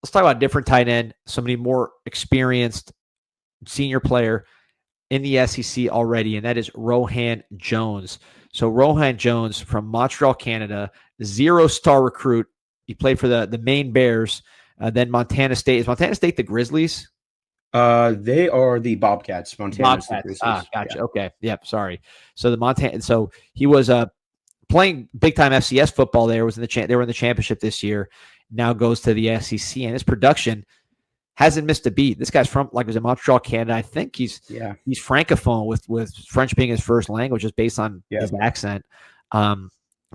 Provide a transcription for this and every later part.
let's talk about a different tight end, somebody more experienced senior player in the SEC already, and that is Rohan Jones. So Rohan Jones from Montreal, Canada, 0-star recruit. He played for the Maine Bears, then Montana State. Is Montana State the Grizzlies? They are the Bobcats. Montana's the Grizzlies. Gotcha. Yeah. Okay. Yep. Sorry. So the Montana. So he was playing big time FCS football. They were in the championship this year. Now goes to the SEC, and his production hasn't missed a beat. This guy's from, like, was in Montreal, Canada. I think he's francophone with French being his first language, just based on his accent.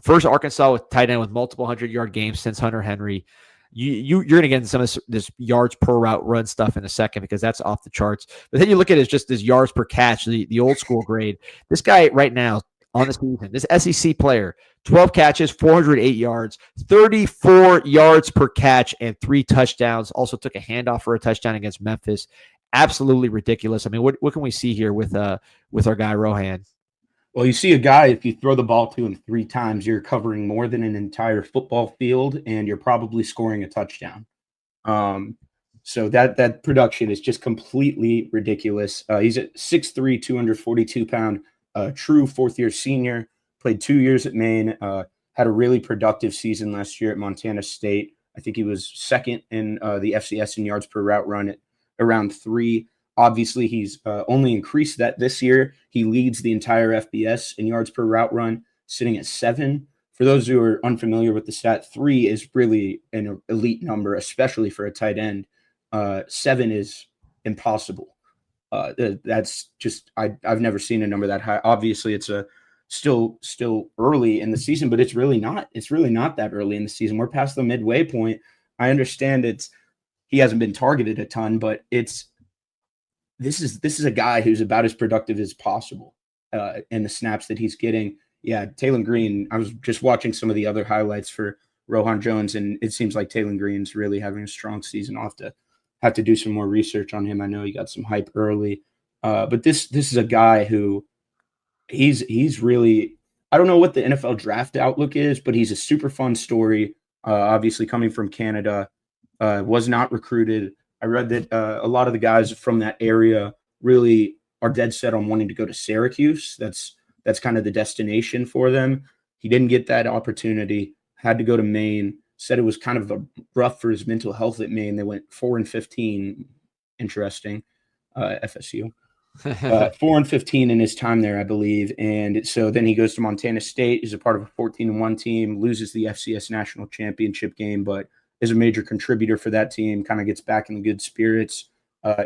First Arkansas with tight end with multiple 100-yard games since Hunter Henry. You're going to get into some of this yards per route run stuff in a second, because that's off the charts. But then you look at it, just this yards per catch, the old school grade. This guy right now on the season, this SEC player, 12 catches, 408 yards, 34 yards per catch, and 3 touchdowns. Also took a handoff for a touchdown against Memphis. Absolutely ridiculous. I mean, what can we see here with our guy Rohan? Well, you see a guy, if you throw the ball to him 3 times, you're covering more than an entire football field, and you're probably scoring a touchdown. So that production is just completely ridiculous. He's at 6'3", 242-pound, true fourth-year senior, played 2 years at Maine, had a really productive season last year at Montana State. I think he was second in the FCS in yards per route run at around 3. Obviously, he's only increased that this year. He leads the entire FBS in yards per route run, sitting at 7. For those who are unfamiliar with the stat, 3 is really an elite number, especially for a tight end. 7 is impossible. That's just I've never seen a number that high. Obviously, it's still early in the season, but it's really not. It's really not that early in the season. We're past the midway point. I understand he hasn't been targeted a ton, but this is a guy who's about as productive as possible in the snaps that he's getting. Yeah, Taylor Green, I was just watching some of the other highlights for Rohan Jones, and it seems like Taylor Green's really having a strong season. I'll have to do some more research on him. I know he got some hype early. But this is a guy who he's really, I don't know what the NFL draft outlook is, but he's a super fun story. Obviously coming from Canada, was not recruited. I read that a lot of the guys from that area really are dead set on wanting to go to Syracuse. That's kind of the destination for them. He didn't get that opportunity, had to go to Maine, said it was kind of rough for his mental health at Maine. They went 4-15. Interesting. FSU. 4-15 in his time there, I believe. And so then he goes to Montana State, is a part of a 14-1 team, loses the FCS national championship game, but is a major contributor for that team, kind of gets back in the good spirits.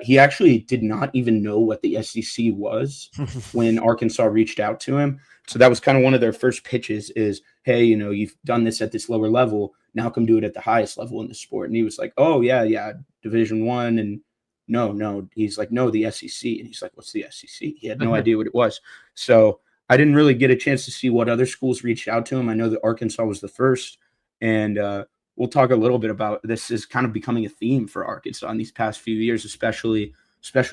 He actually did not even know what the SEC was when Arkansas reached out to him. So that was kind of one of their first pitches is, hey, you've done this at this lower level. Now come do it at the highest level in the sport. And he was like, oh, yeah, Division I. And no. He's like, no, the SEC. And he's like, what's the SEC? He had no idea what it was. So I didn't really get a chance to see what other schools reached out to him. I know that Arkansas was the first. And we'll talk a little bit about this is kind of becoming a theme for Arkansas in these past few years, especially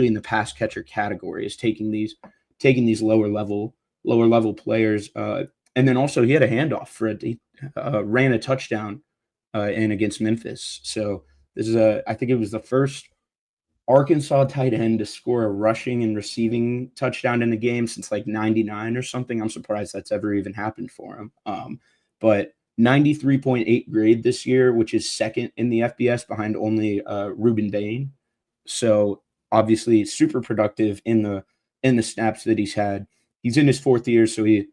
in the pass catcher category, is taking these lower level players. And then also he had a handoff for ran a touchdown in against Memphis. So this is I think it was the first Arkansas tight end to score a rushing and receiving touchdown in a game since like 99 or something. I'm surprised that's ever even happened for him. But 93.8 grade this year, which is second in the FBS behind only Ruben Bain. So obviously super productive in the snaps that he's had. He's in his 4th year, so he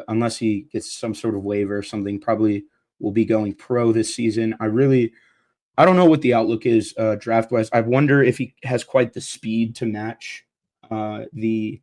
unless he gets some sort of waiver or something, probably will be going pro this season. I don't know what the outlook is draft-wise. I wonder if he has quite the speed to match the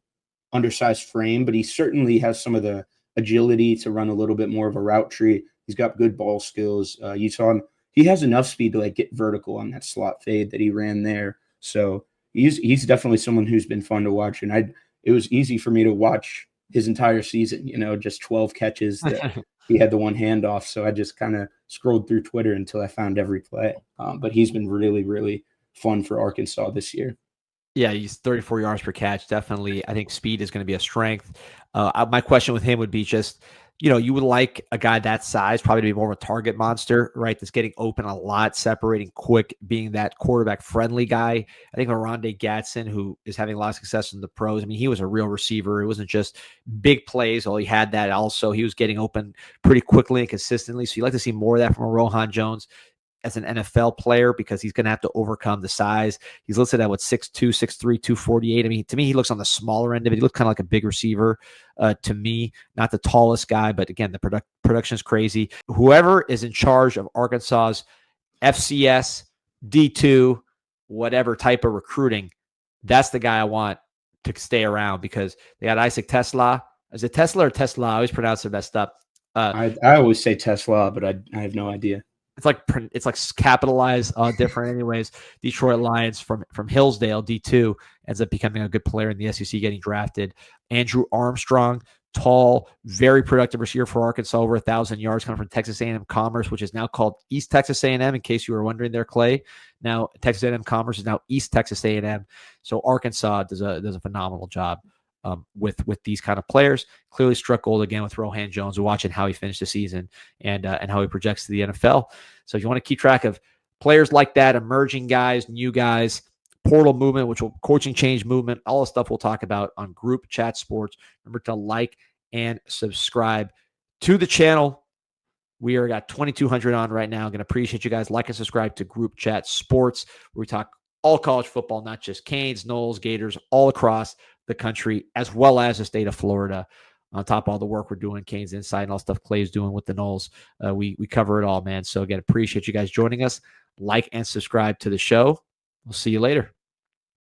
undersized frame, but he certainly has some of the agility to run a little bit more of a route tree. He's got good ball skills. You saw him. He has enough speed to like get vertical on that slot fade that he ran there. So he's definitely someone who's been fun to watch. And it was easy for me to watch his entire season, just 12 catches that he had the one handoff. So I just kind of scrolled through Twitter until I found every play. But he's been really, really fun for Arkansas this year. Yeah, he's 34 yards per catch. Definitely, I think speed is going to be a strength. My question with him would be just you would like a guy that size probably to be more of a target monster, right? That's getting open a lot, separating quick, being that quarterback friendly guy. I think Oronde Gadsden, who is having a lot of success in the pros, I mean, he was a real receiver. It wasn't just big plays. Well, he had that also. He was getting open pretty quickly and consistently. So you like to see more of that from a Rohan Jones as an NFL player, because he's going to have to overcome the size. He's listed at 6'2", 6'3", 248. I mean, to me, he looks on the smaller end of it. He looks kind of like a big receiver to me, not the tallest guy, but again, the production is crazy. Whoever is in charge of Arkansas's FCS, D2, whatever type of recruiting, that's the guy I want to stay around, because they got Isaac Tesla. Is it Tesla or Tesla? I always pronounce it messed up. I always say Tesla, but I have no idea. It's like capitalized different anyways. Detroit Lions from Hillsdale, D2, ends up becoming a good player in the SEC, getting drafted. Andrew Armstrong, tall, very productive receiver for Arkansas, over 1,000 yards, coming from Texas A&M Commerce, which is now called East Texas A&M, in case you were wondering there, Clay. Now Texas A&M Commerce is now East Texas A&M. So Arkansas does a phenomenal job with these kind of players. Clearly struck gold again with Rohan Jones. We're watching how he finished the season and how he projects to the NFL. So if you want to keep track of players like that, emerging guys, new guys, portal movement, which will coaching change movement, all the stuff we'll talk about on Group Chat Sports. Remember to like and subscribe to the channel. We are got 2,200 on right now. I'm going to appreciate you guys. Like and subscribe to Group Chat Sports, where we talk all college football, not just Canes, Noles, Gators, all across the country, as well as the state of Florida. On top of all the work we're doing, Canes Inside, and all stuff Clay's doing with the Noles, we cover it all, man. So again, appreciate you guys joining us. Like and subscribe to the show. We'll see you later.